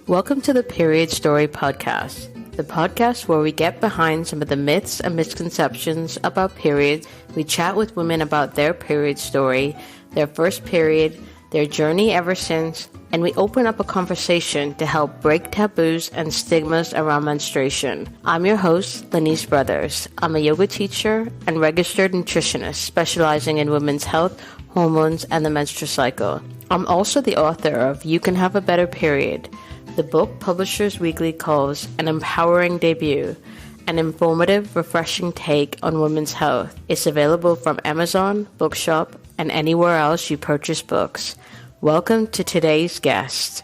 Welcome to the Period Story Podcast, the podcast where we get behind some of the myths and misconceptions about periods. We chat with women about their period story, their first period, their journey ever since, and we open up a conversation to help break taboos and stigmas around menstruation. I'm your host, Lanice Brothers. I'm a yoga teacher and registered nutritionist specializing in women's health, hormones, and the menstrual cycle. I'm also the author of You Can Have a Better Period, the book Publishers Weekly calls an empowering debut, an informative, refreshing take on women's health. It's available from Amazon, Bookshop, and anywhere else you purchase books. Welcome to today's guest.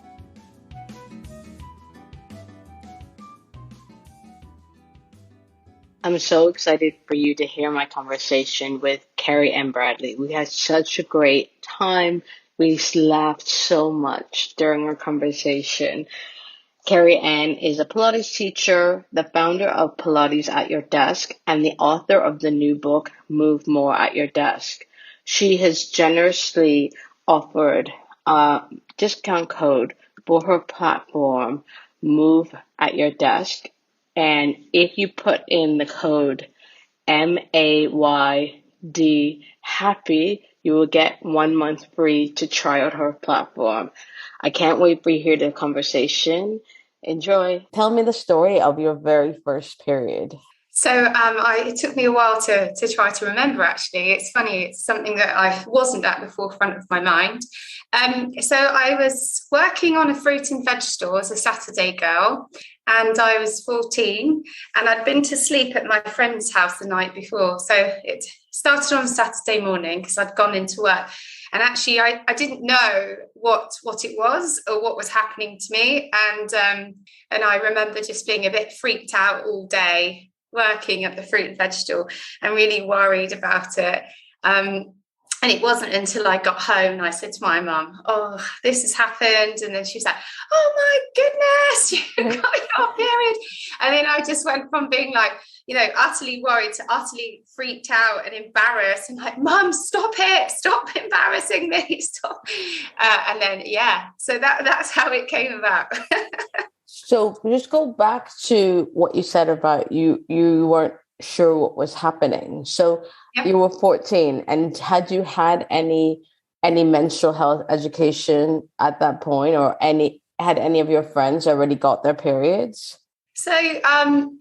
I'm so excited for you to hear my conversation with Kerrie-Anne Bradley. We had such a great time. We laughed so much during our conversation. Kerrie-Anne is a Pilates teacher, the founder of Pilates At Your Desk, and the author of the new book, Move More at Your Desk. She has generously offered a discount code for her platform, Move at Your Desk. And if you put in the code MAYDHAPPY, you will get 1 month free to try out her platform. I can't wait for you to hear the conversation. Enjoy. Tell me the story of your very first period. So it took me a while to try to remember, actually. It's funny, it's something that I wasn't at the forefront of my mind. So I was working on a fruit and veg store as a Saturday girl, and I was 14, and I'd been to sleep at my friend's house the night before. So it started on Saturday morning because I'd gone into work. And actually, I didn't know what it was or what was happening to me. And I remember just being a bit freaked out all day, working at the fruit and veg store and really worried about it. And it wasn't until I got home and I said to my mum, "Oh, this has happened." And then she was like, "Oh my goodness, you got your period." And then I just went from being like, utterly worried to utterly freaked out and embarrassed and like, "Mum, stop it, stop embarrassing me, stop." And then, so that's how it came about. So just go back to what you said about you weren't sure what was happening. So yep. You were 14, and had you had any menstrual health education at that point, or had any of your friends already got their periods? So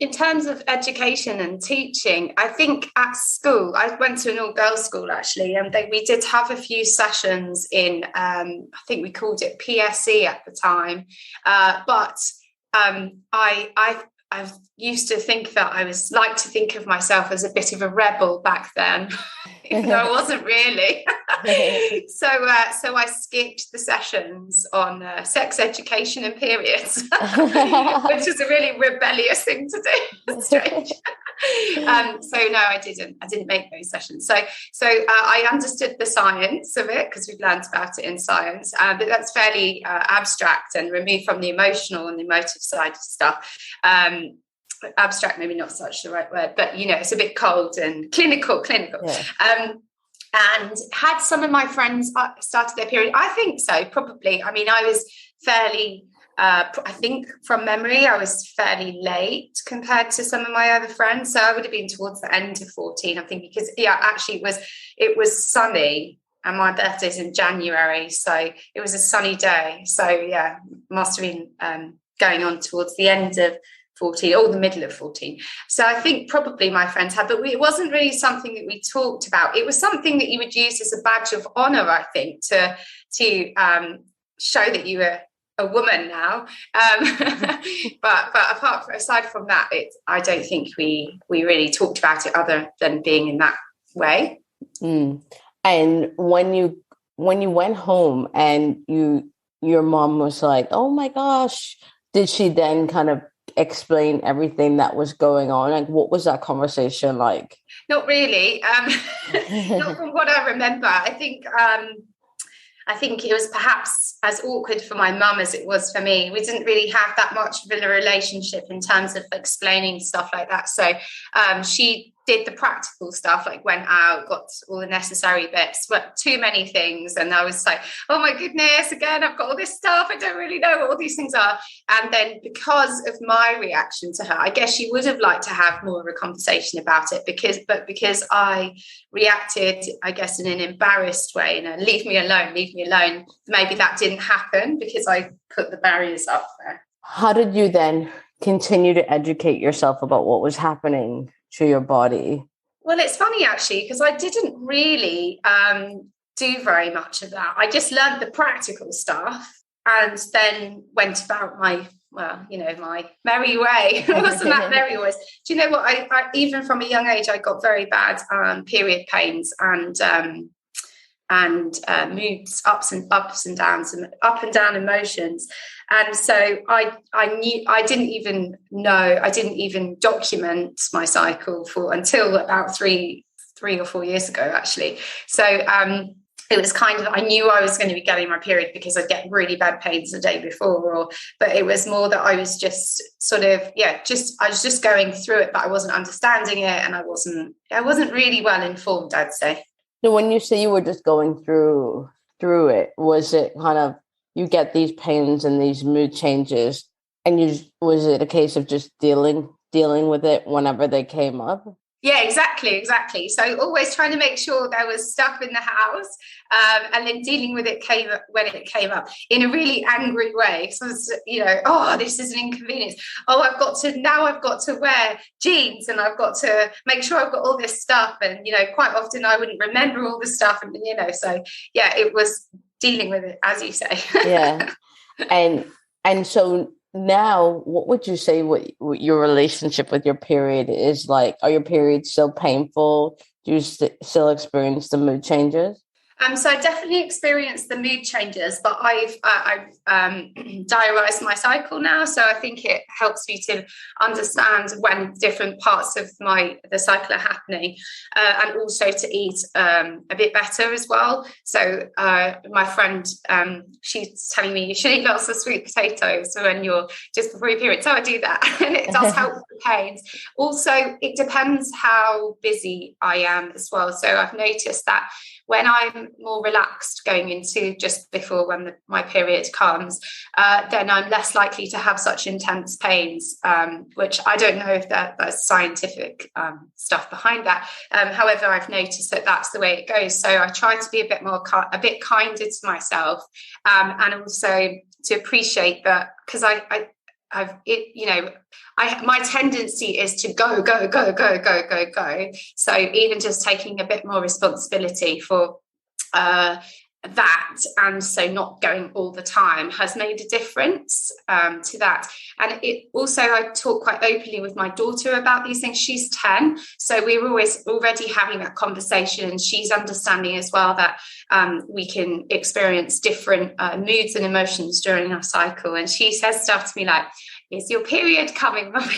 in terms of education and teaching, I think at school, I went to an all-girls school actually, and we did have a few sessions in, I think we called it PSE at the time, but I used to think that I was like to think of myself as a bit of a rebel back then, even though I wasn't really. So I skipped the sessions on sex education and periods, which is a really rebellious thing to do. It's strange. So no, I didn't make those sessions. So I understood the science of it because we've learned about it in science, but that's fairly abstract and removed from the emotional and the emotive side of stuff. Abstract, maybe not such the right word, but it's a bit cold and clinical. Yeah. And had some of my friends started their period? I think so, probably. I mean, I was fairly, I think from memory, I was fairly late compared to some of my other friends. So I would have been towards the end of 14, I think, because, actually it was sunny and my birthday's in January. So it was a sunny day. So, must have been going on towards the end of 14 or the middle of 14. So I think probably my friends had, but it wasn't really something that we talked about. It was something that you would use as a badge of honor, I think, to show that you were a woman now. But aside from that, I don't think we really talked about it other than being in that way. Mm. And when you went home and your mom was like, "Oh my gosh," did she then kind of explain everything that was going on? Like, what was that conversation like? Not really. Not from what I remember. I think it was perhaps as awkward for my mum as it was for me. We didn't really have that much of a relationship in terms of explaining stuff like that. So she did the practical stuff, like went out, got all the necessary bits, but too many things. And I was like, oh my goodness, again, I've got all this stuff. I don't really know what all these things are. And then because of my reaction to her, I guess she would have liked to have more of a conversation about it, because I reacted, I guess, in an embarrassed way, leave me alone, maybe that didn't happen because I put the barriers up there. How did you then continue to educate yourself about what was happening to your body? Well, it's funny actually, because I didn't really do very much of that. I just learned the practical stuff and then went about my merry way. It wasn't that merry always. Do you know what? I even from a young age, I got very bad period pains and moods, ups and downs, and up and down emotions. And so I didn't even document my cycle until about three or 4 years ago, actually. So it was kind of, I knew I was going to be getting my period because I'd get really bad pains the day before, but it was more that I was just sort of, I was just going through it, but I wasn't understanding it, and I wasn't really well informed, I'd say. So when you say you were just going through it, was it kind of, you get these pains and these mood changes, and was it a case of just dealing with it whenever they came up? Yeah, exactly. So always trying to make sure there was stuff in the house, and then dealing with it when it came up in a really angry way. So this is an inconvenience. Oh, I've got to wear jeans, and I've got to make sure I've got all this stuff. And quite often I wouldn't remember all the stuff, and so yeah, it was dealing with it, as you say. Yeah, and so. Now, what would you say what your relationship with your period is like? Are your periods still painful? Do you still experience the mood changes? So I definitely experienced the mood changes, but I've diarised my cycle now, so I think it helps me to understand when different parts of the cycle are happening, and also to eat a bit better as well. So my friend, she's telling me you should eat lots of sweet potatoes when you're just before your period. So I do that, and it does help with the pains. Also, it depends how busy I am as well. So I've noticed that when I'm more relaxed going into just before when my period comes, then I'm less likely to have such intense pains, which I don't know if that's scientific stuff behind that. However, I've noticed that that's the way it goes. So I try to be a bit kinder to myself, and also to appreciate that, because my tendency is to go. So even just taking a bit more responsibility for that, and so not going all the time, has made a difference to that. And it also, I talk quite openly with my daughter about these things. She's 10, so we were always already having that conversation, and she's understanding as well that we can experience different moods and emotions during our cycle. And she says stuff to me like, "Is your period coming, Mummy?"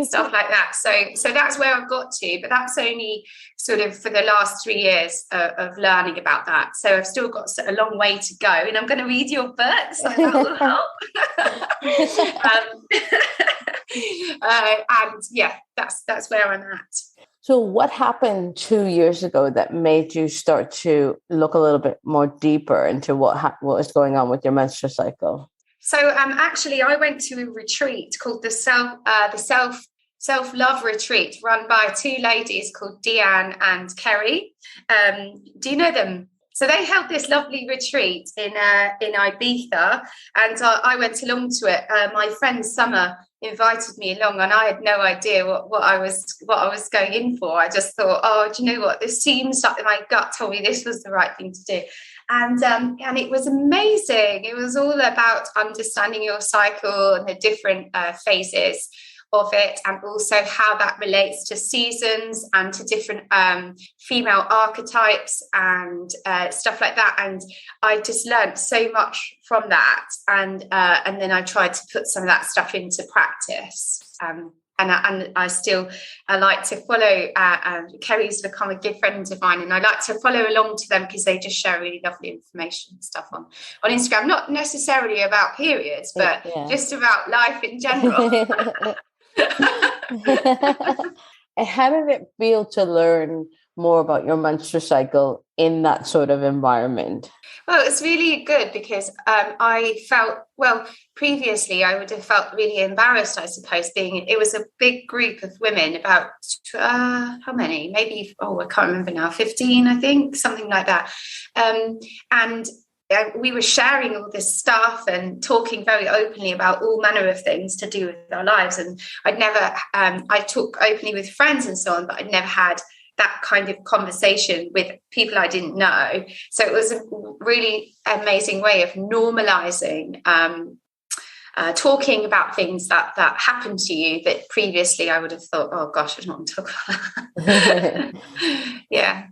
Stuff like that. So that's where I've got to, but that's only sort of for the last 3 years of learning about that. So I've still got a long way to go, and I'm going to read your book, so that will help. And yeah, that's where I'm at. So what happened 2 years ago that made you start to look a little bit more deeper into what was going on with your menstrual cycle? So actually, I went to a retreat called the Self-Love Retreat, run by two ladies called Kerrie-Anne and Kerrie. Do you know them? So they held this lovely retreat in Ibiza, and I went along to it. My friend Summer invited me along, and I had no idea what I was going in for. I just thought, oh, do you know what? This seems like my gut told me this was the right thing to do. And it was amazing. It was all about understanding your cycle and the different phases of it, and also how that relates to seasons and to different female archetypes and stuff like that. And I just learned so much from that, and then I tried to put some of that stuff into practice. I like to follow, Kerrie's become a good friend of mine, and I like to follow along to them because they just share really lovely information and stuff on Instagram, not necessarily about periods, but just about life in general. How did it feel to learn more about your menstrual cycle in that sort of environment? Well, it's really good because I felt, previously I would have felt really embarrassed, I suppose, it was a big group of women, about, how many? Maybe, I can't remember now, 15, I think, something like that. And we were sharing all this stuff and talking very openly about all manner of things to do with our lives. And I'd never, I talk openly with friends and so on, but I'd never had that kind of conversation with people I didn't know. So it was a really amazing way of normalizing talking about things that happened to you that previously I would have thought, oh gosh, I don't want to talk about that. Yeah.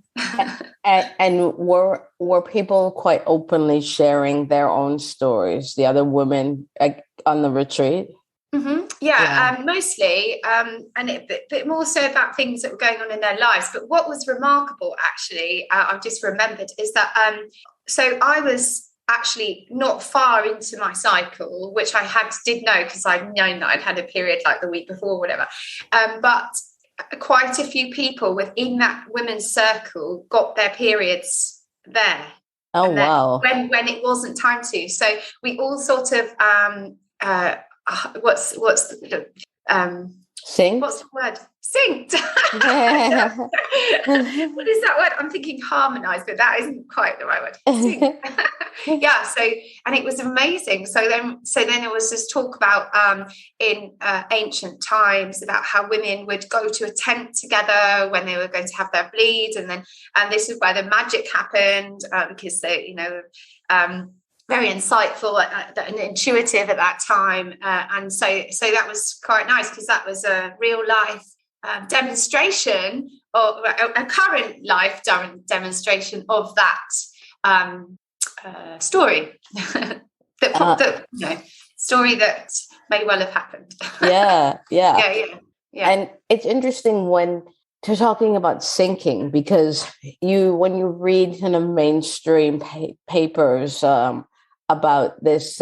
And were people quite openly sharing their own stories, the other women on the retreat? Mm-hmm. Yeah. Mostly, but more so about things that were going on in their lives. But what was remarkable, actually, I've just remembered, is that so I was actually not far into my cycle, which I did know because I'd known that I'd had a period like the week before, whatever. But quite a few people within that women's circle got their periods there. Oh, wow. When it wasn't time to. So we all sort of synced? What's the word? Synced. What is that word? I'm thinking harmonized, but that isn't quite the right word. Synced. Yeah. So, and it was amazing. So then there was this talk about in ancient times about how women would go to a tent together when they were going to have their bleed, and this is where the magic happened because they, very insightful and intuitive at that time, and so that was quite nice because that was a real life demonstration, or a current life demonstration of that story. Story that may well have happened. Yeah. And it's interesting when to talking about syncing, because when you read kind of mainstream papers about this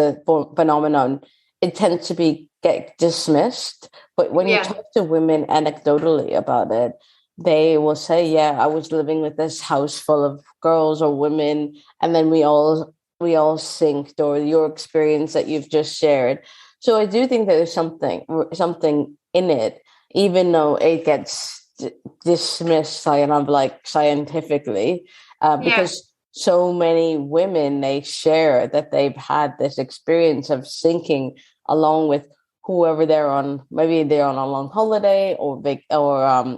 phenomenon, it tends to get dismissed. But when you talk to women anecdotally about it, they will say, I was living with this house full of girls or women, and then we all synced, or your experience that you've just shared. So I do think that there's something in it, even though it gets dismissed scientifically, because so many women, they share that they've had this experience of syncing along with whoever they're on. Maybe they're on a long holiday or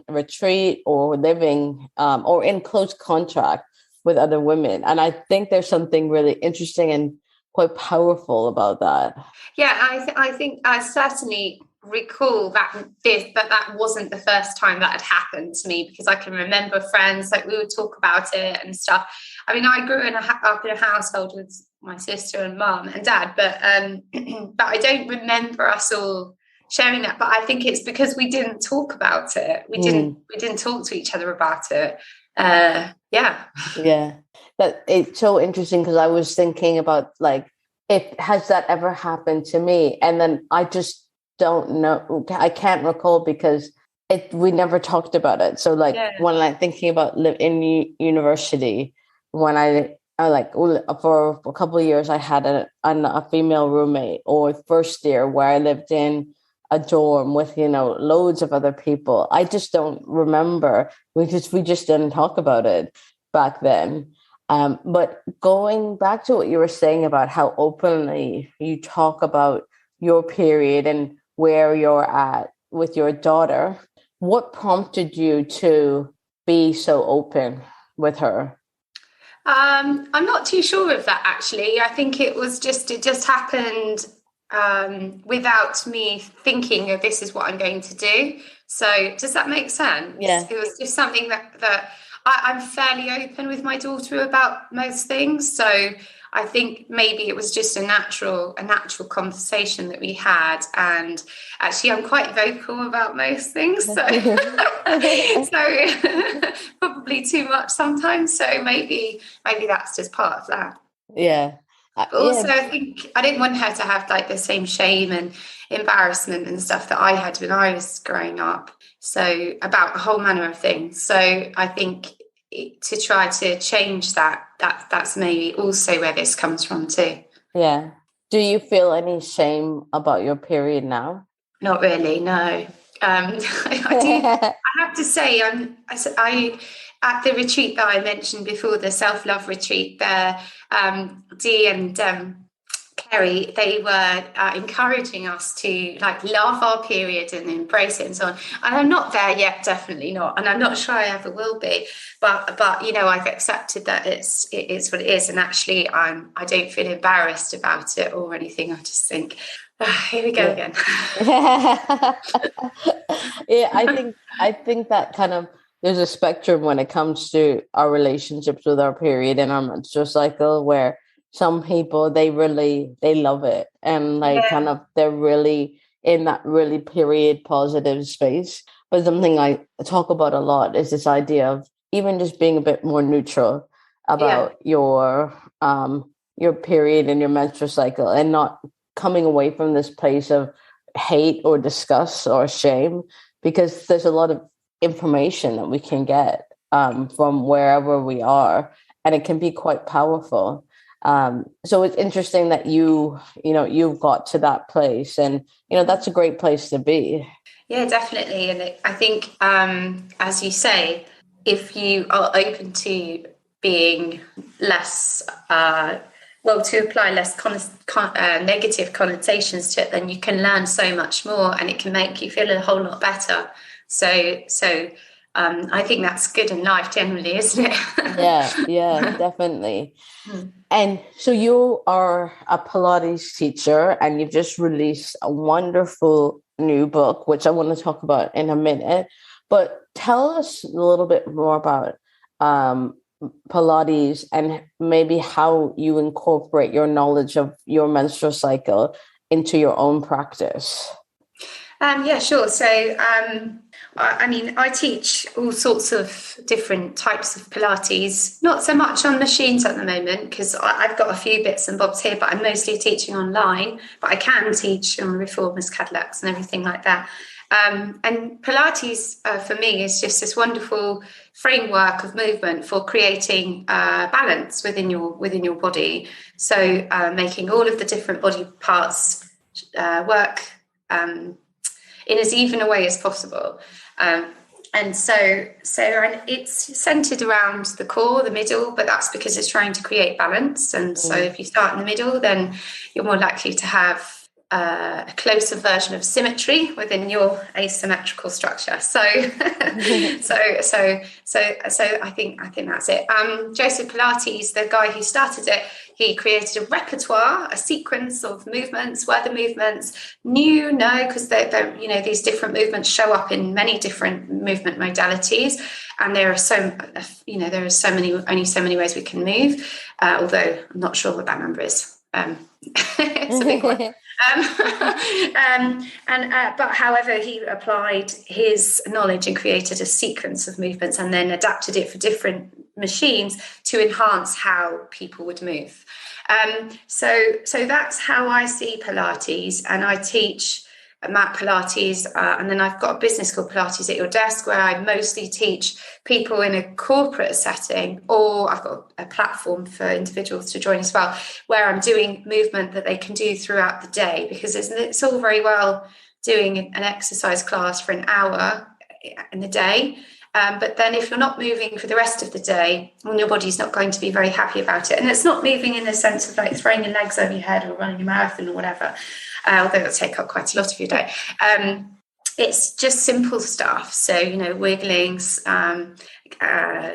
retreat, or living or in close contact with other women. And I think there's something really interesting and quite powerful about that. Yeah, I think I certainly recall that wasn't the first time that had happened to me, because I can remember friends, like we would talk about it and stuff. I mean, I grew up in a household with my sister and mum and dad, but I don't remember us all sharing that. But I think it's because we didn't talk about it. We didn't talk to each other about it. That it's so interesting, because I was thinking about has that ever happened to me, and then I just don't know. I can't recall because we never talked about it. So when I'm thinking about in university, when I for a couple of years I had a female roommate, or first year where I lived in a dorm with loads of other people. I just don't remember. We just didn't talk about it back then. But going back to what you were saying about how openly you talk about your period and where you're at with your daughter, what prompted you to be so open with her? I'm not too sure of that, actually. I think it just happened without me thinking this is what I'm going to do. So does that make sense? Yeah. It was just something that I'm fairly open with my daughter about most things. So I think maybe it was just a natural conversation that we had. And actually, I'm quite vocal about most things. So, so probably too much sometimes. So maybe that's just part of that. Yeah. But also, I think I didn't want her to have like the same shame and embarrassment and stuff that I had when I was growing up. So about a whole manner of things. So I think to try to change that's maybe also where this comes from too. Yeah. Do you feel any shame about your period now? Not really, no. I have to say, I at the retreat that I mentioned before, the self-love retreat, there, Dee and Kerrie, they were encouraging us to like love our period and embrace it and so on. And I'm not there yet, definitely not, and I'm not sure I ever will be. But I've accepted that it is what it is, and actually, I don't feel embarrassed about it or anything. I just think, here we go again. Yeah, I think that kind of there's a spectrum when it comes to our relationships with our period and our menstrual cycle, where some people they love it and like kind of they're really in that really period positive space. But something I talk about a lot is this idea of even just being a bit more neutral about your period and your menstrual cycle, and not coming away from this place of hate or disgust or shame, because there's a lot of information that we can get from wherever we are, and it can be quite powerful. So it's interesting that you've got to that place, and that's a great place to be. Yeah, definitely. And I think, as you say, if you are open to being less, to apply less negative connotations to it, then you can learn so much more, and it can make you feel a whole lot better. So I think that's good in life generally, isn't it? Yeah, definitely. And so you are a Pilates teacher, and you've just released a wonderful new book, which I want to talk about in a minute. But tell us a little bit more about Pilates and maybe how you incorporate your knowledge of your menstrual cycle into your own practice. Yeah, sure. So, I teach all sorts of different types of Pilates, not so much on machines at the moment, because I've got a few bits and bobs here, but I'm mostly teaching online, but I can teach on reformers, Cadillacs and everything like that. And Pilates for me is just this wonderful framework of movement for creating balance within your body. So making all of the different body parts work in as even a way as possible. And so it's centered around the core, the middle, but that's because it's trying to create balance. And so if you start in the middle, then you're more likely to have a closer version of symmetry within your asymmetrical structure. So I think that's it. Joseph Pilates, the guy who started it, he created a repertoire, a sequence of movements. Were the movements new? No, because they're these different movements show up in many different movement modalities, and there are only so many ways we can move. Although I'm not sure what that number is. It's a big one. But however, he applied his knowledge and created a sequence of movements, and then adapted it for different machines to enhance how people would move. So that's how I see Pilates, and I teach mat Pilates, and then I've got a business called Pilates At Your Desk, where I mostly teach people in a corporate setting, or I've got a platform for individuals to join as well, where I'm doing movement that they can do throughout the day, because it's all very well doing an exercise class for an hour in the day, but then if you're not moving for the rest of the day, well, your body's not going to be very happy about it. And it's not moving in the sense of like throwing your legs over your head or running a marathon or whatever, although it'll take up quite a lot of your day. It's just simple stuff. So, wiggling,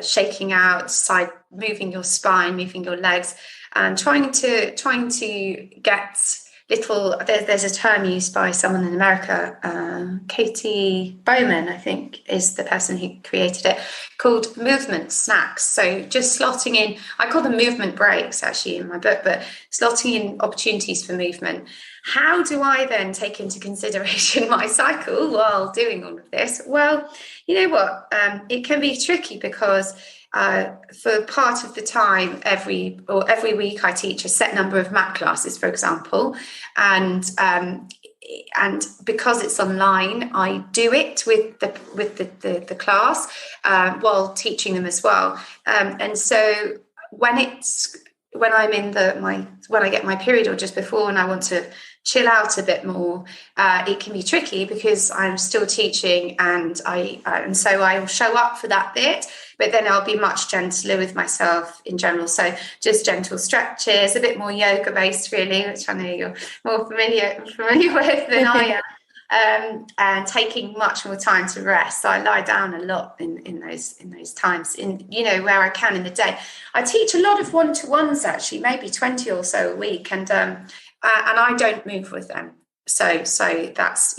shaking out, moving your spine, moving your legs, and trying to get there's a term used by someone in America, Katie Bowman, I think, is the person who created it, called movement snacks. So just slotting in, I call them movement breaks actually in my book, but slotting in opportunities for movement. How do I then take into consideration my cycle while doing all of this? Well, you know what, it can be tricky because for part of the time, every week I teach a set number of mat classes, for example, and because it's online, I do it with the class while teaching them as well. And so when I get my period or just before and I want to chill out a bit more, it can be tricky because I'm still teaching and so I will show up for that bit, but then I'll be much gentler with myself in general. So just gentle stretches, a bit more yoga based really, which I know you're more familiar with than I am. And taking much more time to rest. So I lie down a lot in those times, where I can in the day. I teach a lot of one-to-ones actually, maybe 20 or so a week, and I don't move with them. So that's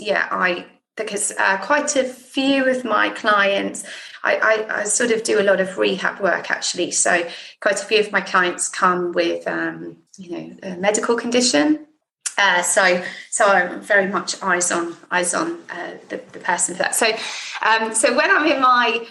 because quite a few of my clients, I sort of do a lot of rehab work actually. So quite a few of my clients come with a medical condition. So I'm very much eyes on the person for that. So when I'm in my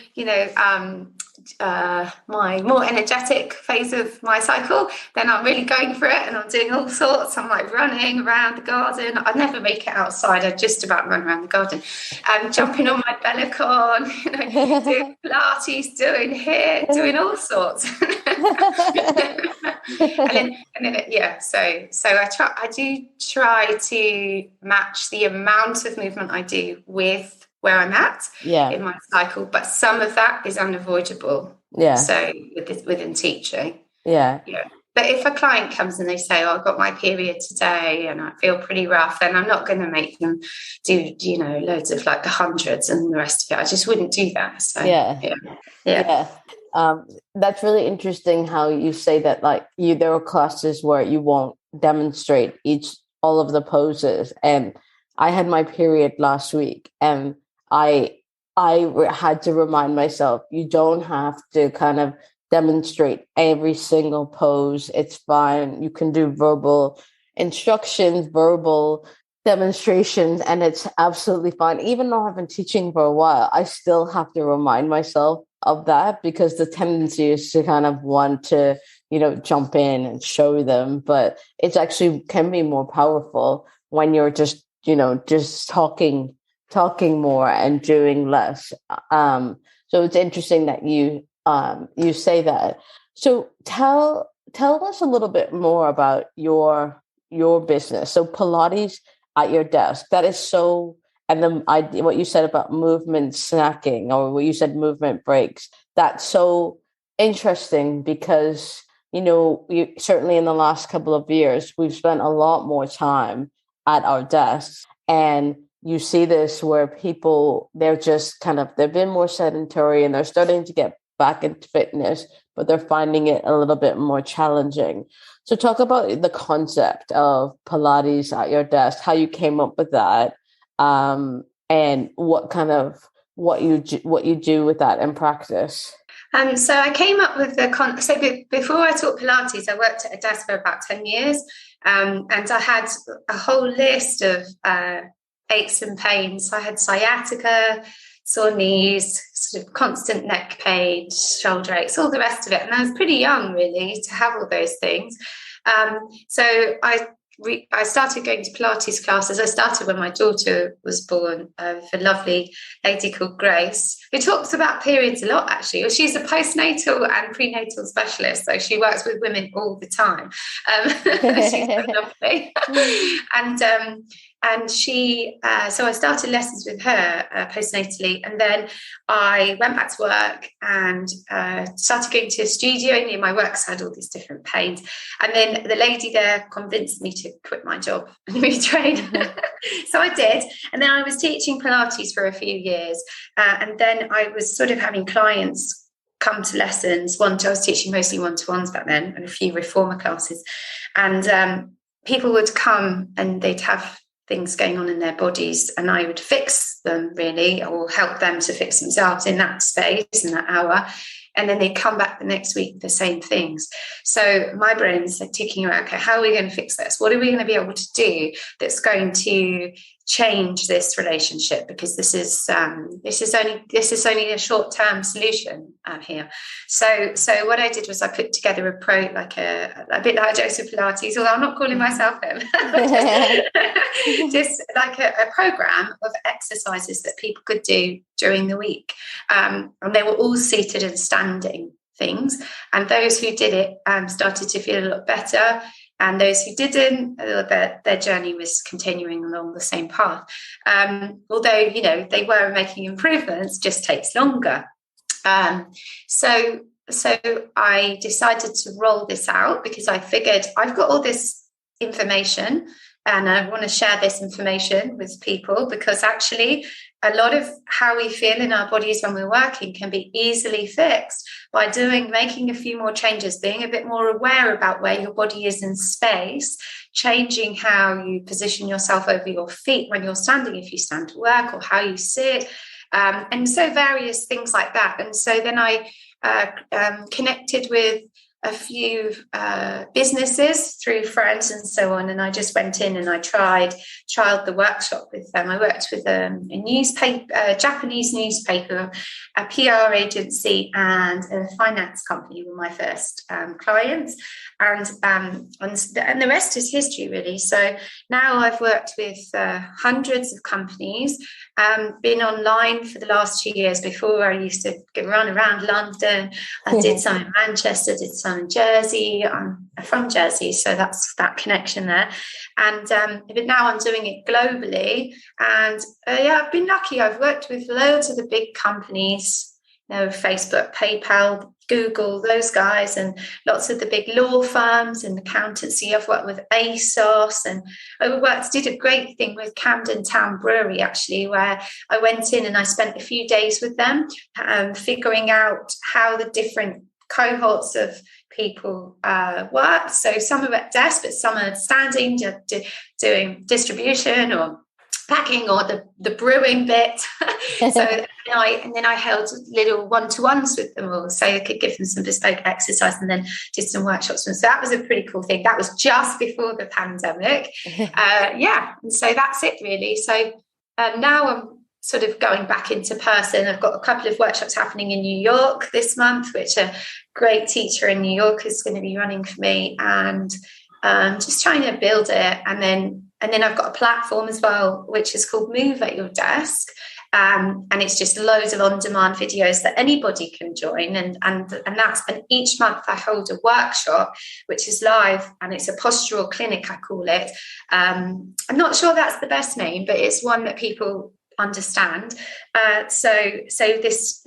my more energetic phase of my cycle, then I'm really going for it and I'm doing all sorts. I'm like running around the garden. I never make it outside. I just about run around the garden, jumping on my Bellicon, doing Pilates, doing HIIT, doing all sorts. So I do try to match the amount of movement I do with where I'm at in my cycle, but some of that is unavoidable. So within teaching, but if a client comes and they say, "Oh, I've got my period today and I feel pretty rough," then I'm not going to make them do loads of like the hundreds and the rest of it. I just wouldn't do that. So that's really interesting how you say that. Like there are classes where you won't demonstrate all of the poses, and I had my period last week, and I had to remind myself, you don't have to kind of demonstrate every single pose. It's fine. You can do verbal instructions, verbal demonstrations, and it's absolutely fine. Even though I've been teaching for a while, I still have to remind myself of that because the tendency is to kind of want to, jump in and show them. But it's actually can be more powerful when you're just talking more and doing less. So it's interesting that you say that. So tell us a little bit more about your business. So Pilates at Your Desk. That is so. And then what you said about movement snacking, or what you said movement breaks. That's so interesting because certainly in the last couple of years we've spent a lot more time at our desks, and you see this where people, they've been more sedentary and they're starting to get back into fitness, but they're finding it a little bit more challenging. So talk about the concept of Pilates at Your Desk, how you came up with that, and what you do with that in practice. So I came up with before I taught Pilates, I worked at a desk for about 10 years, and I had a whole list of aches and pains. So I had sciatica, sore knees, sort of constant neck pain, shoulder aches, all the rest of it. And I was pretty young, really, to have all those things. So I started going to Pilates classes. I started when my daughter was born, with a lovely lady called Grace, who talks about periods a lot, actually. Well, she's a postnatal and prenatal specialist, so she works with women all the time. She's lovely. And she, so I started lessons with her postnatally, and then I went back to work and started going to a studio near my work, so I had all these different pains. And then the lady there convinced me to quit my job and retrain. So I did. And then I was teaching Pilates for a few years. And then I was sort of having clients come to lessons. I was teaching mostly one-to-ones back then and a few reformer classes. And people would come and they'd have things going on in their bodies, and I would fix them really, or help them to fix themselves in that space, in that hour. And then they come back the next week with the same things. So my brain's like ticking around, okay, how are we going to fix this? What are we going to be able to do that's going to change this relationship? Because this is only a short-term solution here. So what I did was I put together a bit like Joseph Pilates, although I'm not calling myself him, just like a program of exercises that people could do during the week, and they were all seated and standing things, and those who did it started to feel a lot better, and those who didn't, their journey was continuing along the same path, although they were making improvements, just takes longer. So I decided to roll this out because I figured I've got all this information and I want to share this information with people, because actually a lot of how we feel in our bodies when we're working can be easily fixed by making a few more changes, being a bit more aware about where your body is in space, changing how you position yourself over your feet when you're standing, if you stand to work, or how you sit, and so various things like that. And so then I connected with a few businesses through friends and so on, and I just went in and I trialed the workshop with them. I worked with a Japanese newspaper, a PR agency, and a finance company were my first clients, and the rest is history really. So now I've worked with hundreds of companies, been online for the last 2 years. Before, I used to run around London. I did some in Manchester, did some in Jersey. I'm from Jersey, so that's that connection there. And but now I'm doing it globally. And I've been lucky. I've worked with loads of the big companies, Facebook, PayPal, Google, those guys, and lots of the big law firms and accountancy. I've worked with ASOS, and I did a great thing with Camden Town Brewery, actually, where I went in and I spent a few days with them, figuring out how the different cohorts of people work. So some are at desk, but some are standing, doing distribution or packing, or the brewing bit. And then I held little one-to-ones with them all, so I could give them some bespoke exercise, and then did some workshops. And so that was a pretty cool thing. That was just before the pandemic. And so that's it really. So now I'm sort of going back into person. I've got a couple of workshops happening in New York this month, which a great teacher in New York is going to be running for me, and just trying to build it. And then I've got a platform as well, which is called Move at Your Desk. And it's just loads of on-demand videos that anybody can join. And each month I hold a workshop, which is live, and it's a postural clinic, I call it. I'm not sure that's the best name, but it's one that people understand. So this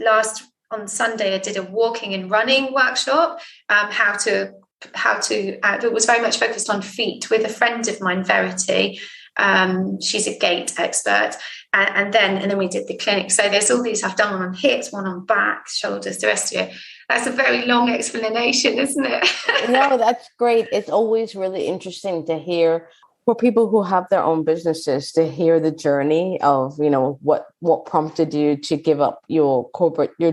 on Sunday, I did a walking and running workshop, it was very much focused on feet, with a friend of mine, Verity. She's a gait expert, and then we did the clinic. So there's all these I've done, one on hips, one on back, shoulders, the rest of it. That's a very long explanation, isn't it? No, that's great. It's always really interesting to hear, for people who have their own businesses, to hear the journey of, what prompted you to give up your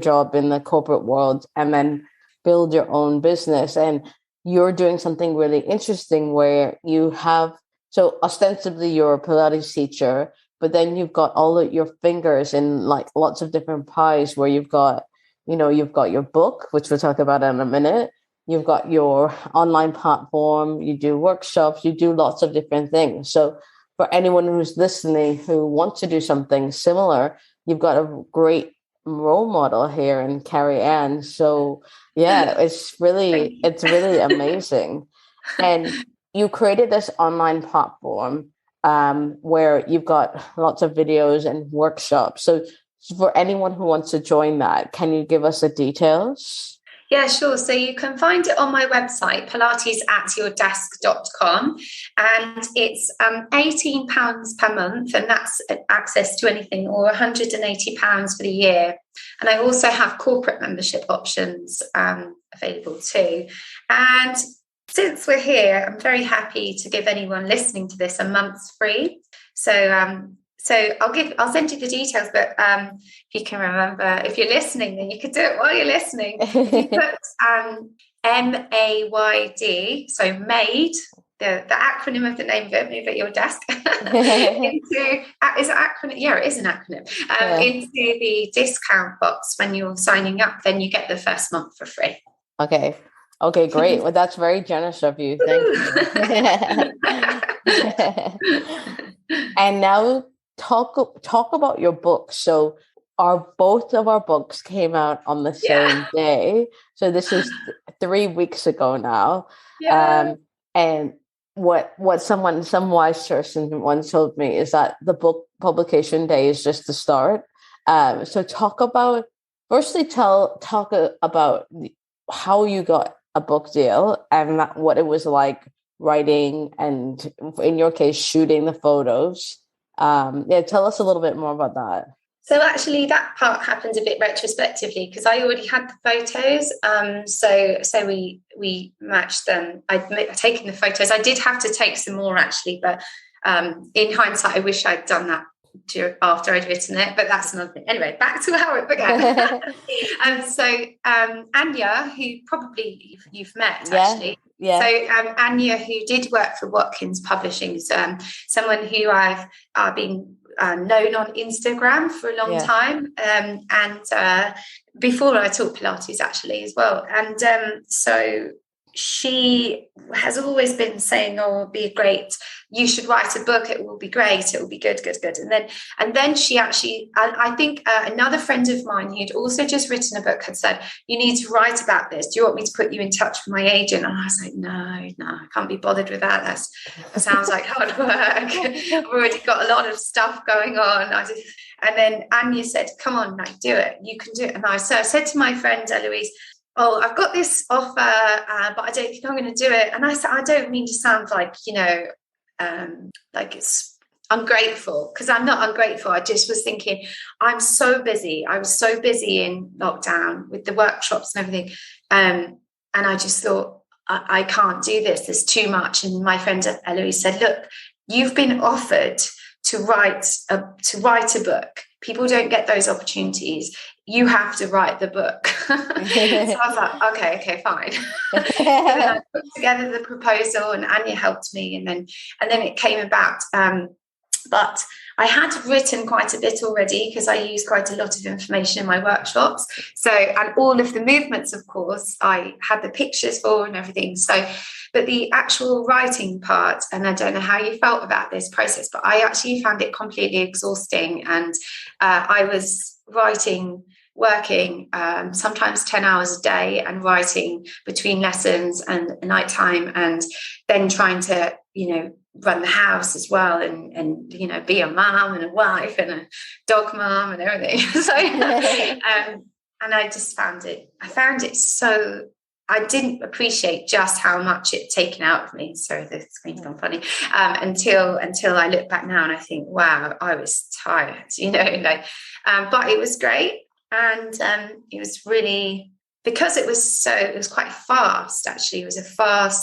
job in the corporate world and then build your own business. And you're doing something really interesting where you have, so ostensibly you're a Pilates teacher, but then you've got all of your fingers in like lots of different pies, where you've got your book, which we'll talk about in a minute. You've got your online platform, you do workshops, you do lots of different things. So for anyone who's listening who wants to do something similar, you've got a great role model here in Kerrie-Anne. So yeah, it's really amazing. And you created this online platform where you've got lots of videos and workshops. So for anyone who wants to join that, can you give us the details? Yeah, sure. So you can find it on my website, pilatesatyourdesk.com, and it's £18 per month, and that's access to anything, or £180 for the year. And I also have corporate membership options available too. And since we're here, I'm very happy to give anyone listening to this a month's free. So I'll send you the details, but if you can remember, if you're listening, then you could do it while you're listening. If you put MAYD, so MAID, the acronym of the name of it, Move at Your Desk, into, is it acronym? Yeah, it is an acronym. Into the discount box when you're signing up, then you get the first month for free. Okay, great. Well, that's very generous of you. Thank you. And now talk about your book. So both of our books came out on the same day. So this is 3 weeks ago now. Yeah. And what some wise person once told me is that the book publication day is just the start. So talk about how you got a book deal and what it was like writing and, in your case, shooting the photos. Tell us a little bit more about that. So actually that part happened a bit retrospectively because I already had the photos. So we matched them. I'd taken the photos. I did have to take some more actually, but in hindsight, I wish I'd done that after I'd written it, but that's another thing. Anyway, back to how it began. Anya, who probably you've met actually. Yeah. So Anya, who did work for Watkins Publishing, is someone who I've been known on Instagram for a long time, and before I taught Pilates actually as well. And so she has always been saying, "Oh, you should write a book. It will be great. It will be good." And then she actually, I think another friend of mine who'd also just written a book had said, "You need to write about this. Do you want me to put you in touch with my agent?" And I was like, no, I can't be bothered with that. That sounds like hard work. I've already got a lot of stuff going on. And then Anya said, "Come on, like, do it. You can do it." And so I said to my friend Eloise, "Oh, I've got this offer, but I don't think I'm going to do it." And I said, I don't mean to sound like, like it's ungrateful, because I'm not ungrateful. I just was thinking, I'm so busy. I was so busy in lockdown with the workshops and everything. And I just thought, I can't do this. There's too much. And my friend Eloise said, "Look, you've been offered to write a book. People don't get those opportunities. You have to write the book." So I was like, okay, fine. So then I put together the proposal, and Anya helped me, and then it came about. But I had written quite a bit already because I use quite a lot of information in my workshops. So, and all of the movements, of course, I had the pictures for and everything. So, but the actual writing part, and I don't know how you felt about this process, but I actually found it completely exhausting. And I was working sometimes 10 hours a day and writing between lessons and nighttime, and then trying to, run the house as well, and be a mom and a wife and a dog mom and everything. So and I just found it so, I didn't appreciate just how much it taken out of me. Sorry, the screen's gone funny. Until I look back now and I think, wow, I was tired, but it was great. And it was really, because it was quite fast, actually. It was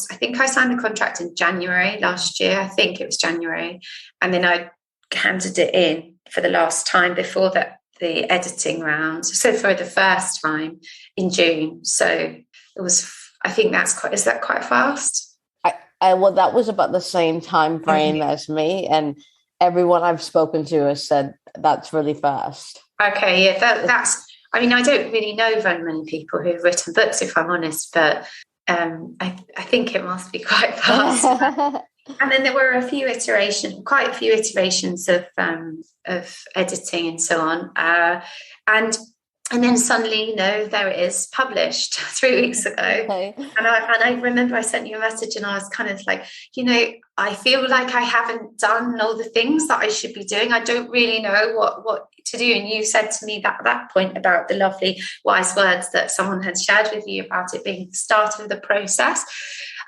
I think I signed the contract in January last year. I think it was January. And then I handed it in for the last time before the editing round. So for the first time in June. So it was, I think is that quite fast? Well, that was about the same time frame as me. And everyone I've spoken to has said that's really fast. Okay, yeah, that's. I mean, I don't really know very many people who've written books, if I'm honest, but I think it must be quite fast. And then there were quite a few iterations of editing and so on, and then suddenly, there it is, published 3 weeks ago. Okay. And I remember I sent you a message, and I was kind of like, I feel like I haven't done all the things that I should be doing. I don't really know what to do. And you said to me at that point about the lovely wise words that someone had shared with you about it being the start of the process.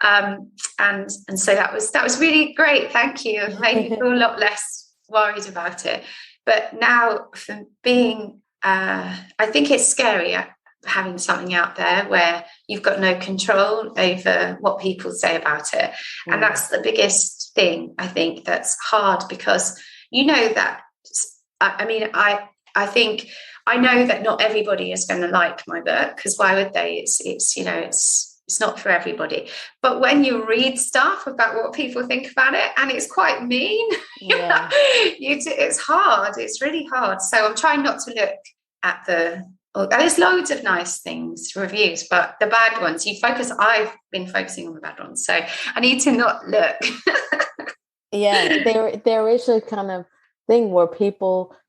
And so that was really great. Thank you. It made me feel a lot less worried about it. But now, from being I think it's scary having something out there where you've got no control over what people say about it. And that's the biggest thing, I think, that's hard, because you know that, I mean, I think I know that not everybody is going to like my book, because why would they? It's you know, it's not for everybody. But when you read stuff about what people think about it, and it's quite mean, Yeah. It's hard. It's really hard. So I'm trying not to look at there's loads of nice things, reviews, but the bad ones, I've been focusing on the bad ones. So I need to not look. Yeah, there is a kind of thing where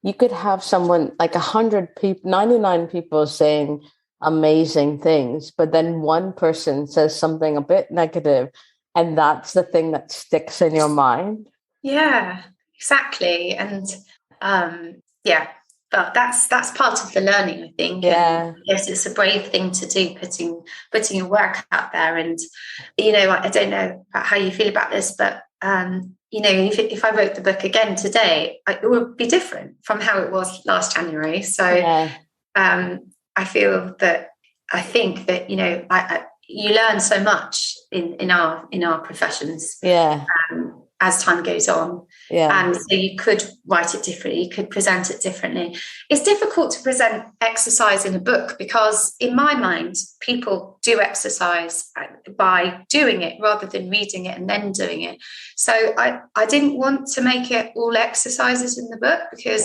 you could have someone like 100 people, 99 people saying amazing things, but then one person says something a bit negative, and that's the thing that sticks in your mind. Yeah, exactly. And yeah, but that's part of the learning, I think. Yeah. And yes, it's a brave thing to do, putting your work out there. And you know, I don't know how you feel about this, but you know, if I wrote the book again today, it would be different from how it was last January. So I think that, you know, you learn so much in our professions. Yeah. As time goes on. Yeah. And so you could write it differently, you could present it differently. It's difficult to present exercise in a book because, in my mind, people do exercise by doing it rather than reading it and then doing it. So I didn't want to make it all exercises in the book, because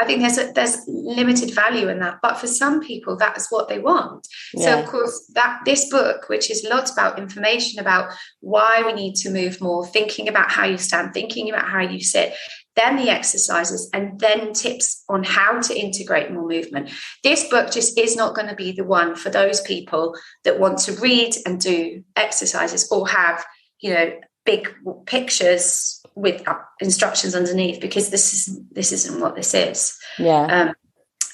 I think there's limited value in that. But for some people, that is what they want. Yeah. So, of course, this book, which is lots about information about why we need to move more, thinking about how you stand, thinking about how you sit, then the exercises, and then tips on how to integrate more movement. This book just is not going to be the one for those people that want to read and do exercises, or have, you know, big pictures with instructions underneath, because this isn't what this is. Yeah.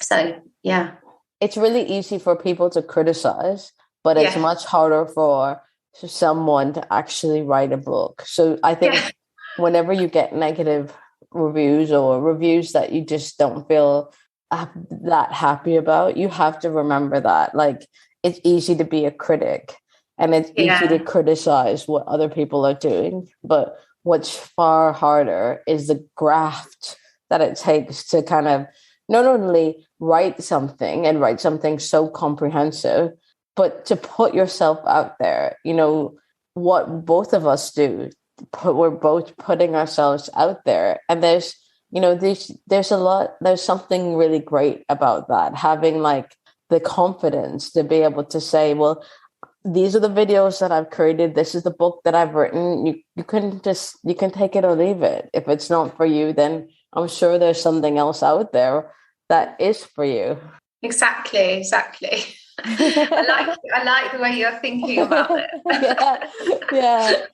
So yeah, it's really easy for people to criticize, but it's much harder for someone to actually write a book. So I think whenever you get negative reviews, or reviews that you just don't feel that happy about, you have to remember that, like, it's easy to be a critic, and it's easy to criticize what other people are doing, but what's far harder is the graft that it takes to kind of not only write something so comprehensive, but to put yourself out there. You know, what both of us do, we're both putting ourselves out there. And there's something really great about that, having like the confidence to be able to say, well, these are the videos that I've created. This is the book that I've written. You can take it or leave it. If it's not for you, then I'm sure there's something else out there that is for you. Exactly. I like the way you're thinking about it. Yeah.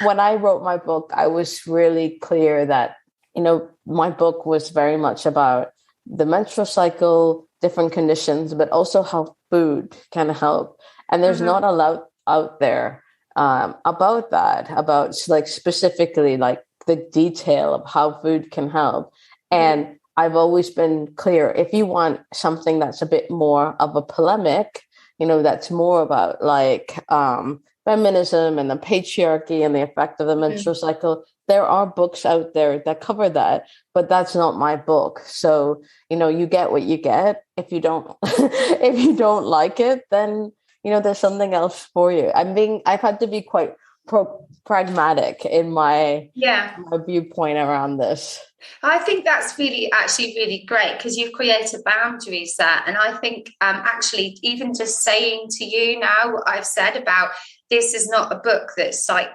When I wrote my book, I was really clear that, you know, my book was very much about the menstrual cycle, different conditions, but also how food can help. And there's not a lot out there about that, about like specifically like the detail of how food can help. And I've always been clear, if you want something that's a bit more of a polemic, you know, that's more about like feminism and the patriarchy and the effect of the menstrual cycle, there are books out there that cover that, but that's not my book. So, you know, you get what you get. If you don't, if you don't like it, then, you know, there's something else for you. I've had to be quite pragmatic in my viewpoint around this. I think that's actually really great, because you've created boundaries there. And I think actually, even just saying to you now what I've said about this is not a book that's like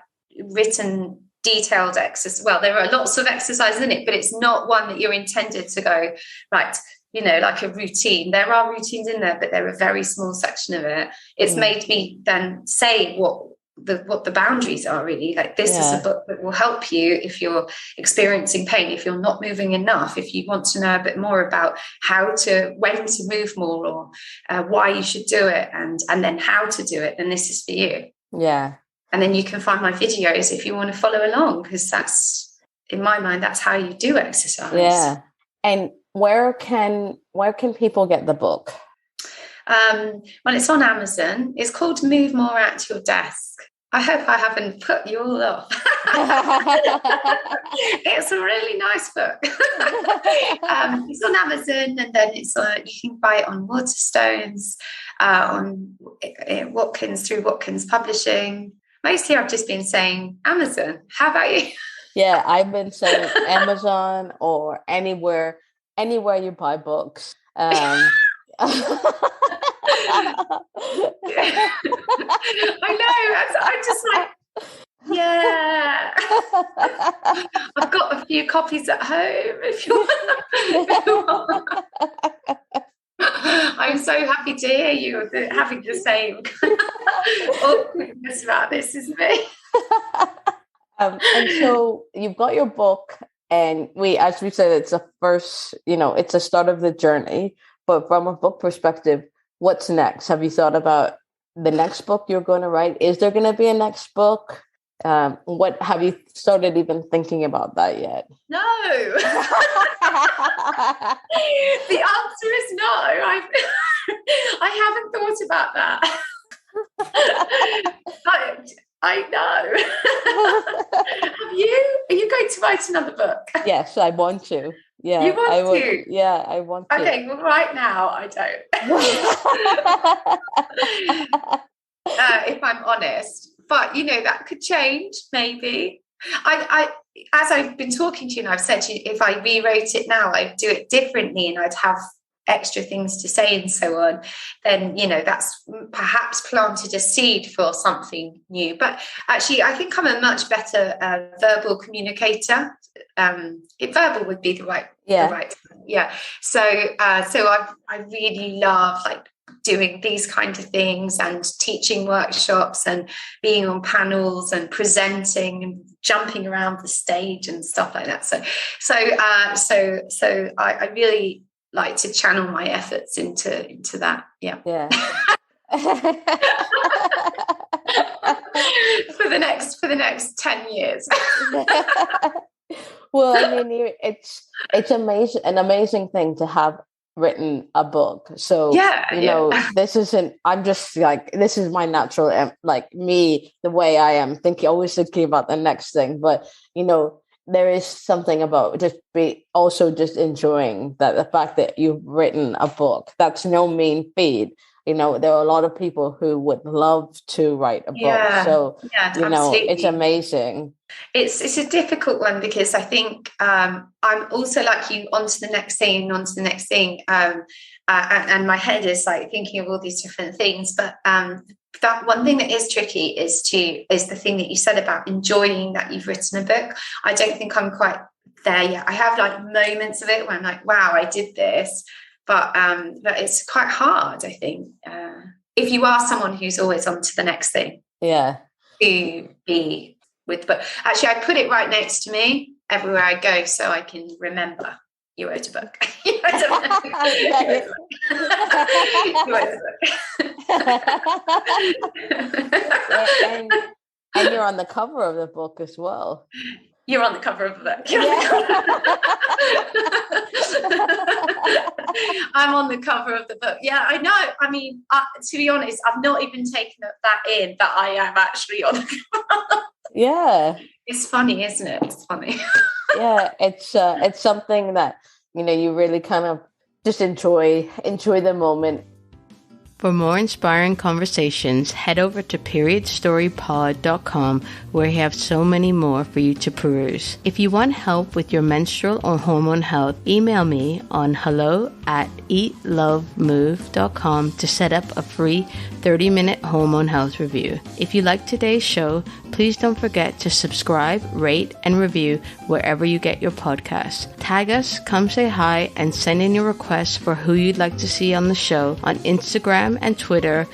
written detailed exercise. Well, there are lots of exercises in it, but it's not one that you're intended to go, right, you know, like a routine. There are routines in there, but they're a very small section of it. It's made me then say what the boundaries are, really. Like, this is a book that will help you if you're experiencing pain, if you're not moving enough, if you want to know a bit more about when to move more, or why you should do it, and then how to do it, then this is for you. Yeah. And then you can find my videos if you want to follow along, because that's, in my mind, that's how you do exercise. Yeah. And where can where can people get the book? Well, it's on Amazon. It's called Move More At Your Desk. I hope I haven't put you all off. It's a really nice book. It's on Amazon, and then you can buy it on Waterstones, on Watkins, through Watkins Publishing. Mostly I've just been saying Amazon. How about you? Yeah, I've been saying Amazon or anywhere you buy books. I know. I'm just like, yeah. I've got a few copies at home if you want. I'm so happy to hear you having the same awkwardness about this as me. And so you've got your book, and as we said, it's a first, it's a start of the journey. But from a book perspective, what's next? Have you thought about the next book you're going to write? Is there going to be a next book? What have you started even thinking about that yet? No. The answer is no. I haven't thought about that. I know. Have you? Are you going to write another book? Yes, I want to. Yeah, you want to? Yeah, I want to. Okay, well, right now I don't. If I'm honest, but that could change. Maybe. I as I've been talking to you, and I've said to you, if I rewrote it now, I'd do it differently, and I'd have extra things to say and so on. Then that's perhaps planted a seed for something new. But actually, I think I'm a much better verbal communicator. Verbal would be the right. So I really love doing these kinds of things and teaching workshops and being on panels and presenting and jumping around the stage and stuff like that. So I really like to channel my efforts into that. Yeah. for the next 10 years. Well, I mean, it's an amazing thing to have written a book. So this isn't, I'm just this is my natural, me, the way I am always thinking about the next thing. But there is something about just enjoying the fact that you've written a book. That's no mean feat. There are a lot of people who would love to write a book. So, absolutely. It's amazing. It's a difficult one because I think I'm also like you, on to the next thing. And my head is thinking of all these different things. But that one thing that is tricky is the thing that you said about enjoying that you've written a book. I don't think I'm quite there yet. I have moments of it where I'm like, wow, I did this. But it's quite hard, I think, if you are someone who's always on to the next thing. Yeah. To be with, but actually I put it right next to me everywhere I go so I can remember you wrote a book. You wrote a book. And you're on the cover of the book as well. You're on the cover of the book. I'm on the cover of the book. Yeah, I know. I mean, to be honest, I've not even taken that in, that I am actually on the cover. Yeah. It's funny, isn't it? It's funny. Yeah, it's something that, you really kind of just enjoy the moment. For more inspiring conversations, head over to periodstorypod.com, where we have so many more for you to peruse. If you want help with your menstrual or hormone health, email me on hello@eatlovemove.com to set up a free 30-minute hormone health review. If you like today's show, please don't forget to subscribe, rate, and review wherever you get your podcasts. Tag us, come say hi, and send in your requests for who you'd like to see on the show on Instagram and Twitter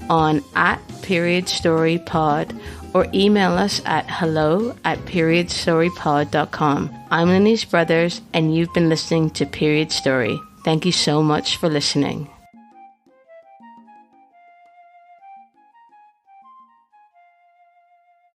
on @periodstorypod, or email us at hello@periodstorypod.com. I'm Lenise Brothers, and you've been listening to Period Story. Thank you so much for listening.